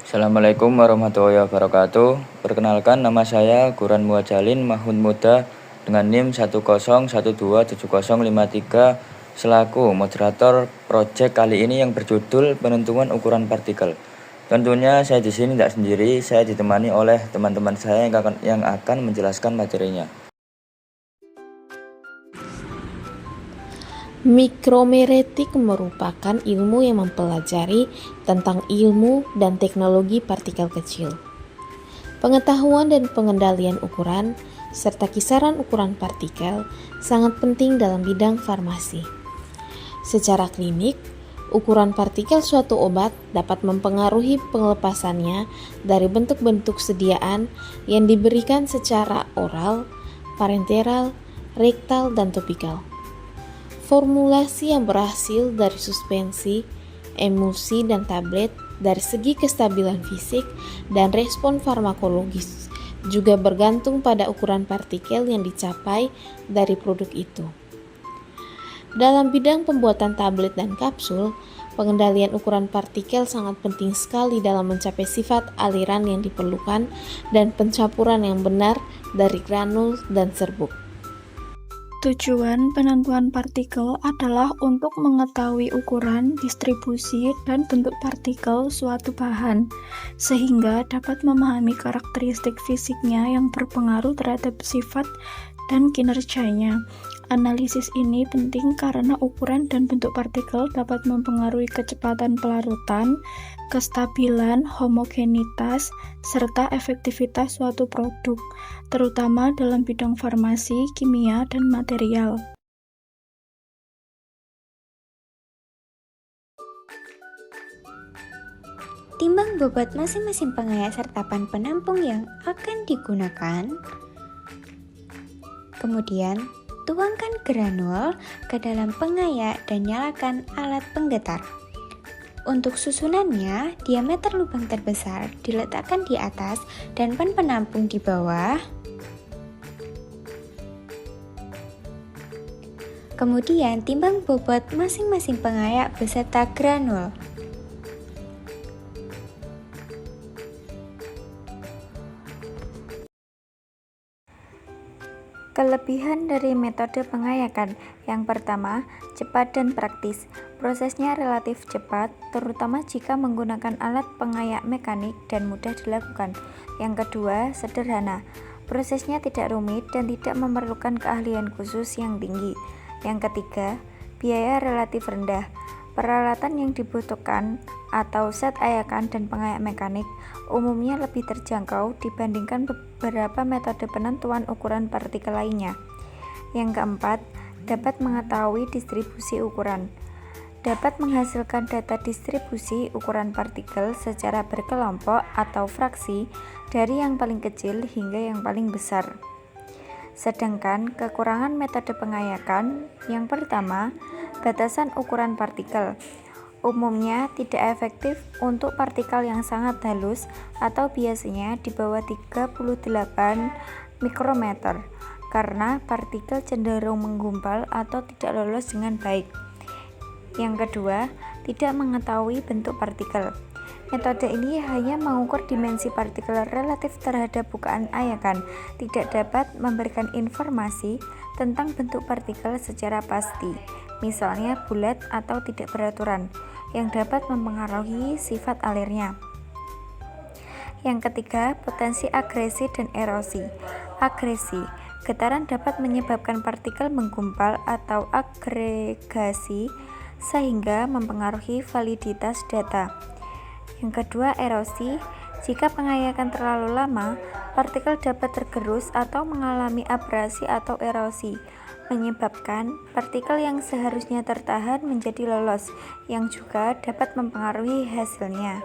Assalamualaikum warahmatullahi wabarakatuh. Perkenalkan, nama saya Quran Muajalin Mahmud Muda dengan NIM 101270053 selaku moderator proyek kali ini yang berjudul penentuan ukuran partikel. Tentunya saya di sini tidak sendiri, saya ditemani oleh teman-teman saya yang akan menjelaskan materinya. Mikromeretik merupakan ilmu yang mempelajari tentang ilmu dan teknologi partikel kecil. Pengetahuan dan pengendalian ukuran serta kisaran ukuran partikel sangat penting dalam bidang farmasi. Secara klinik, ukuran partikel suatu obat dapat mempengaruhi pelepasannya dari bentuk-bentuk sediaan yang diberikan secara oral, parenteral, rektal, dan topikal. Formulasi yang berhasil dari suspensi, emulsi, dan tablet dari segi kestabilan fisik dan respon farmakologis juga bergantung pada ukuran partikel yang dicapai dari produk itu. Dalam bidang pembuatan tablet dan kapsul, pengendalian ukuran partikel sangat penting sekali dalam mencapai sifat aliran yang diperlukan dan pencampuran yang benar dari granul dan serbuk. Tujuan penentuan partikel adalah untuk mengetahui ukuran, distribusi, dan bentuk partikel suatu bahan, sehingga dapat memahami karakteristik fisiknya yang berpengaruh terhadap sifat dan kinerjanya. Analisis ini penting karena ukuran dan bentuk partikel dapat mempengaruhi kecepatan pelarutan, kestabilan, homogenitas, serta efektivitas suatu produk, terutama dalam bidang farmasi, kimia, dan material. Timbang bobot masing-masing pengayak serta ban penampung yang akan digunakan. Kemudian, tuangkan granul ke dalam pengayak dan nyalakan alat penggetar. Untuk susunannya, diameter lubang terbesar diletakkan di atas dan ban penampung di bawah. Kemudian, timbang bobot masing-masing pengayak beserta granul. Kelebihan dari metode pengayakan. Yang pertama, cepat dan praktis. Prosesnya relatif cepat, terutama jika menggunakan alat pengayak mekanik dan mudah dilakukan. Yang kedua, sederhana. Prosesnya tidak rumit dan tidak memerlukan keahlian khusus yang tinggi. Yang ketiga, biaya relatif rendah. Peralatan yang dibutuhkan atau set ayakan dan pengayak mekanik umumnya lebih terjangkau dibandingkan beberapa metode penentuan ukuran partikel lainnya. Yang keempat, dapat mengetahui distribusi ukuran. Dapat menghasilkan data distribusi ukuran partikel secara berkelompok atau fraksi dari yang paling kecil hingga yang paling besar. Sedangkan kekurangan metode pengayakan, yang pertama, batasan ukuran partikel. Umumnya tidak efektif untuk partikel yang sangat halus atau biasanya di bawah 38 mikrometer karena partikel cenderung menggumpal atau tidak lolos dengan baik. Yang kedua, tidak mengetahui bentuk partikel. Metode ini hanya mengukur dimensi partikel relatif terhadap bukaan ayakan, tidak dapat memberikan informasi tentang bentuk partikel secara pasti, misalnya bulat atau tidak beraturan, yang dapat mempengaruhi sifat alirnya. Yang ketiga, potensi agresi dan erosi. Agresi, getaran dapat menyebabkan partikel menggumpal atau agregasi sehingga mempengaruhi validitas data. Yang kedua, erosi. Jika pengayakan terlalu lama, partikel dapat tergerus atau mengalami abrasi atau erosi, menyebabkan partikel yang seharusnya tertahan menjadi lolos, yang juga dapat mempengaruhi hasilnya.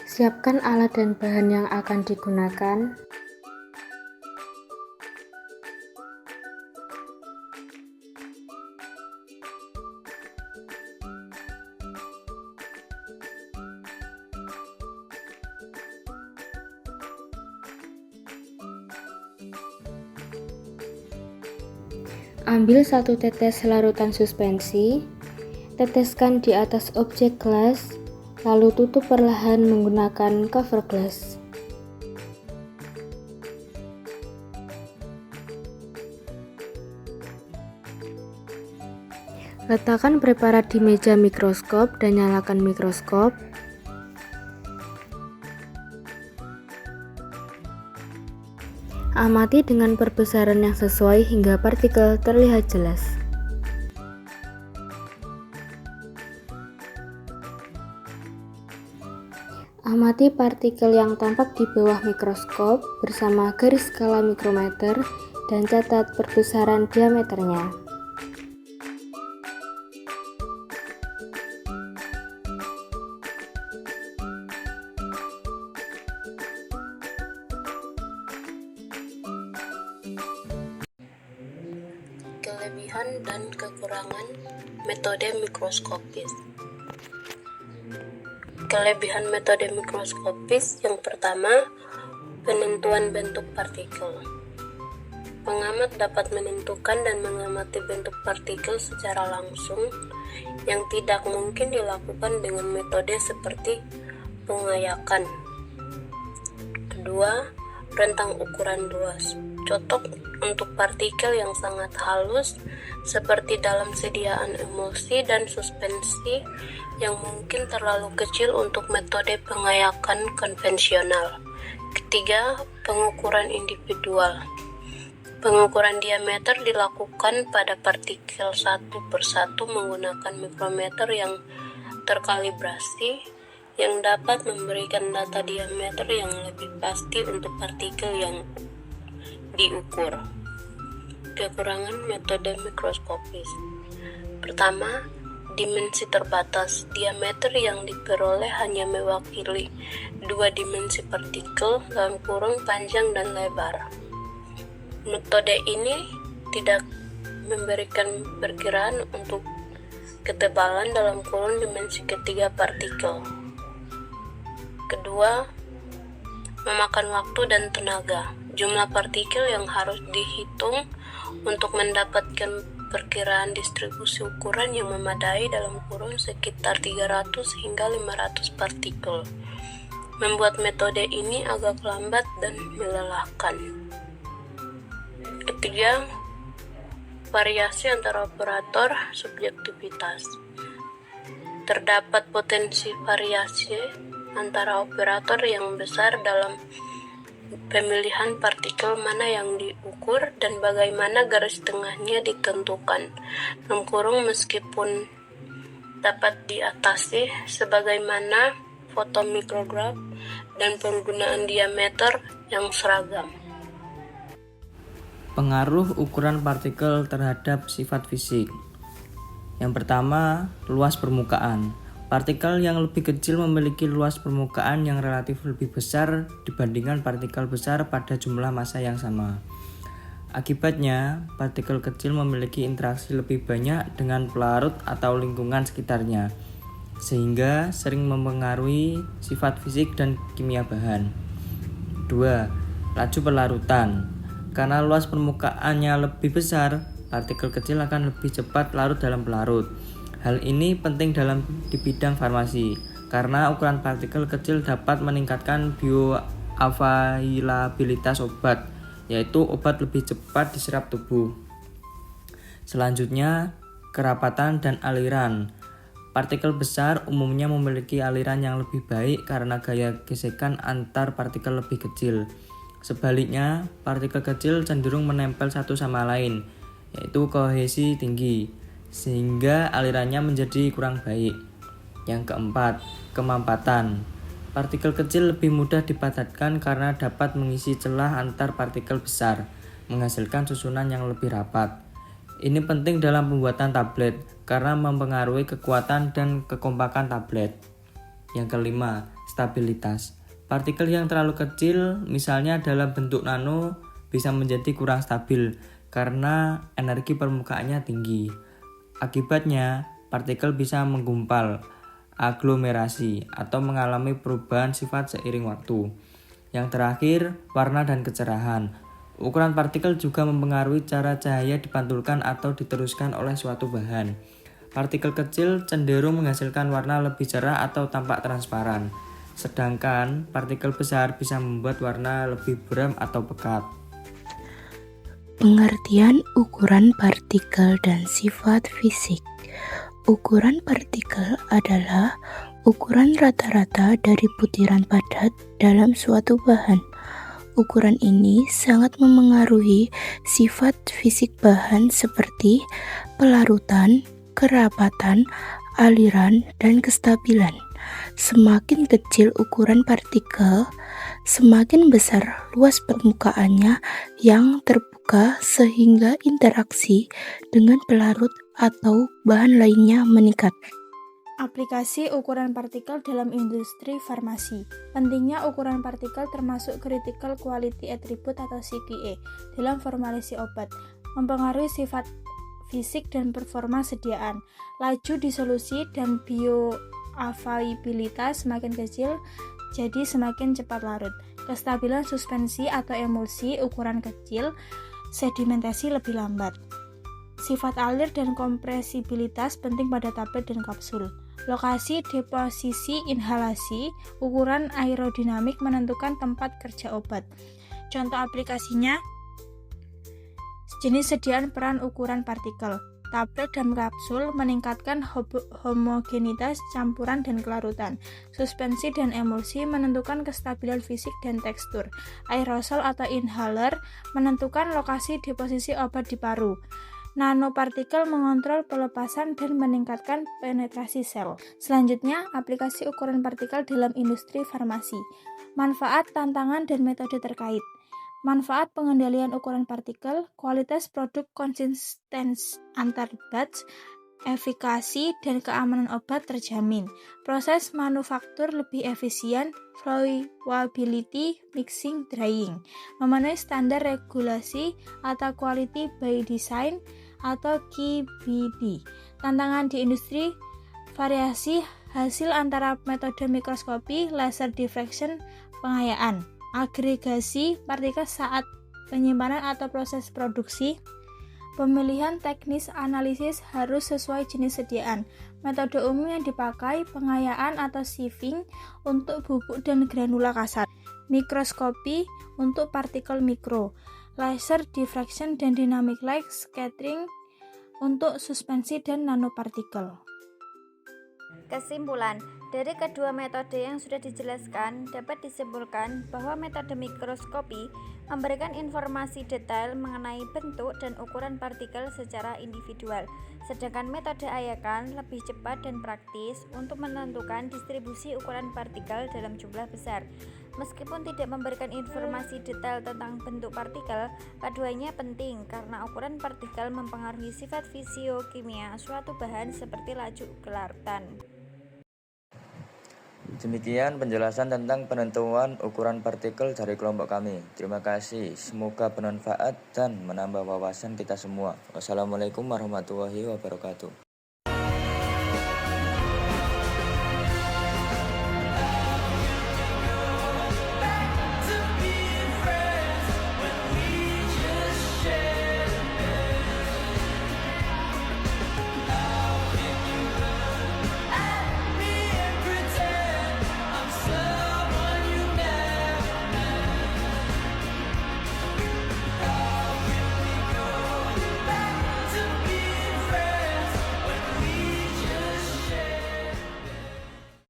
Siapkan alat dan bahan yang akan digunakan. Ambil 1 tetes larutan suspensi, Teteskan di atas objek gelas, lalu tutup perlahan menggunakan cover glass. Letakkan preparat di meja mikroskop dan nyalakan mikroskop. Amati dengan perbesaran yang sesuai hingga partikel terlihat jelas. Amati partikel yang tampak di bawah mikroskop bersama garis skala mikrometer dan catat perbesaran diameternya. Kelebihan dan kekurangan metode mikroskopis. Kelebihan metode mikroskopis yang pertama, penentuan bentuk partikel. Pengamat dapat menentukan dan mengamati bentuk partikel secara langsung yang tidak mungkin dilakukan dengan metode seperti pengayakan. Kedua, rentang ukuran luas. Cocok untuk partikel yang sangat halus seperti dalam sediaan emulsi dan suspensi yang mungkin terlalu kecil untuk metode pengayakan konvensional. Ketiga, pengukuran individual. Pengukuran diameter dilakukan pada partikel satu persatu menggunakan mikrometer yang terkalibrasi yang dapat memberikan data diameter yang lebih pasti untuk partikel yang diukur. Kekurangan metode mikroskopis. Pertama, dimensi terbatas. Diameter yang diperoleh hanya mewakili dua dimensi partikel dalam kurung panjang dan lebar. Metode ini tidak memberikan perkiraan untuk ketebalan dalam kurun dimensi ketiga partikel. Kedua, memakan waktu dan tenaga. Jumlah partikel yang harus dihitung untuk mendapatkan perkiraan distribusi ukuran yang memadai dalam kurun sekitar 300 hingga 500 partikel. Membuat metode ini agak lambat dan melelahkan. Ketiga, variasi antara operator subjektivitas. Terdapat potensi variasi antara operator yang besar dalam pemilihan partikel mana yang diukur dan bagaimana garis tengahnya ditentukan. Dalam kurung meskipun dapat diatasi sebagaimana fotomikrograf dan penggunaan diameter yang seragam. Pengaruh ukuran partikel terhadap sifat fisik. Yang pertama, luas permukaan. Partikel yang lebih kecil memiliki luas permukaan yang relatif lebih besar dibandingkan partikel besar pada jumlah massa yang sama. Akibatnya, partikel kecil memiliki interaksi lebih banyak dengan pelarut atau lingkungan sekitarnya, sehingga sering mempengaruhi sifat fisik dan kimia bahan. 2. Laju pelarutan. Karena luas permukaannya lebih besar, partikel kecil akan lebih cepat larut dalam pelarut. Hal ini penting di bidang farmasi, karena ukuran partikel kecil dapat meningkatkan bioavailabilitas obat, yaitu obat lebih cepat diserap tubuh. Selanjutnya, kerapatan dan aliran. Partikel besar umumnya memiliki aliran yang lebih baik karena gaya gesekan antar partikel lebih kecil. Sebaliknya, partikel kecil cenderung menempel satu sama lain, yaitu kohesi tinggi, sehingga alirannya menjadi kurang baik. Yang keempat, kemampatan. Partikel kecil lebih mudah dipadatkan karena dapat mengisi celah antar partikel besar, menghasilkan susunan yang lebih rapat. Ini penting dalam pembuatan tablet karena mempengaruhi kekuatan dan kekompakan tablet. Yang kelima, stabilitas. Partikel yang terlalu kecil, misalnya dalam bentuk nano, bisa menjadi kurang stabil karena energi permukaannya tinggi. Akibatnya, partikel bisa menggumpal, aglomerasi, atau mengalami perubahan sifat seiring waktu. Yang terakhir, warna dan kecerahan. Ukuran partikel juga mempengaruhi cara cahaya dipantulkan atau diteruskan oleh suatu bahan. Partikel kecil cenderung menghasilkan warna lebih cerah atau tampak transparan, sedangkan partikel besar bisa membuat warna lebih buram atau pekat. Pengertian ukuran partikel dan sifat fisik. Ukuran partikel adalah ukuran rata-rata dari butiran padat dalam suatu bahan. Ukuran ini sangat memengaruhi sifat fisik bahan seperti pelarutan, kerapatan, aliran, dan kestabilan. Semakin kecil ukuran partikel, semakin besar luas permukaannya yang terbuka sehingga interaksi dengan pelarut atau bahan lainnya meningkat. Aplikasi ukuran partikel dalam industri farmasi. Pentingnya ukuran partikel termasuk Critical Quality Attribute atau CQA dalam formulasi obat, mempengaruhi sifat fisik dan performa sediaan. Laju disolusi dan bioavailabilitas semakin kecil, jadi semakin cepat larut. Kestabilan suspensi atau emulsi ukuran kecil, sedimentasi lebih lambat. Sifat alir dan kompresibilitas penting pada tablet dan kapsul. Lokasi deposisi inhalasi, ukuran aerodinamik menentukan tempat kerja obat. Contoh aplikasinya, jenis sediaan peran ukuran partikel. Tablet dan kapsul meningkatkan homogenitas campuran dan kelarutan. Suspensi dan emulsi menentukan kestabilan fisik dan tekstur. Aerosol atau inhaler menentukan lokasi deposisi obat di paru. Nanopartikel mengontrol pelepasan dan meningkatkan penetrasi sel. Selanjutnya, aplikasi ukuran partikel dalam industri farmasi. Manfaat, tantangan, dan metode terkait. Manfaat pengendalian ukuran partikel, kualitas produk konsisten antar batch, efikasi dan keamanan obat terjamin. Proses manufaktur lebih efisien, flowability, mixing, drying. Memenuhi standar regulasi atau quality by design atau QBD. Tantangan di industri, variasi hasil antara metode mikroskopi, laser diffraction, pengayaan, agregasi partikel saat penyimpanan atau proses produksi. Pemilihan teknis analisis harus sesuai jenis sediaan. Metode umum yang dipakai pengayaan atau sieving untuk bubuk dan granula kasar. Mikroskopi untuk partikel mikro. Laser diffraction dan dynamic light scattering untuk suspensi dan nanopartikel. Kesimpulan, dari kedua metode yang sudah dijelaskan, dapat disimpulkan bahwa metode mikroskopi memberikan informasi detail mengenai bentuk dan ukuran partikel secara individual, sedangkan metode ayakan lebih cepat dan praktis untuk menentukan distribusi ukuran partikel dalam jumlah besar. Meskipun tidak memberikan informasi detail tentang bentuk partikel, keduanya penting karena ukuran partikel mempengaruhi sifat fisiokimia suatu bahan seperti laju kelarutan. Demikian penjelasan tentang penentuan ukuran partikel dari kelompok kami. Terima kasih, semoga bermanfaat dan menambah wawasan kita semua. Wassalamualaikum warahmatullahi wabarakatuh.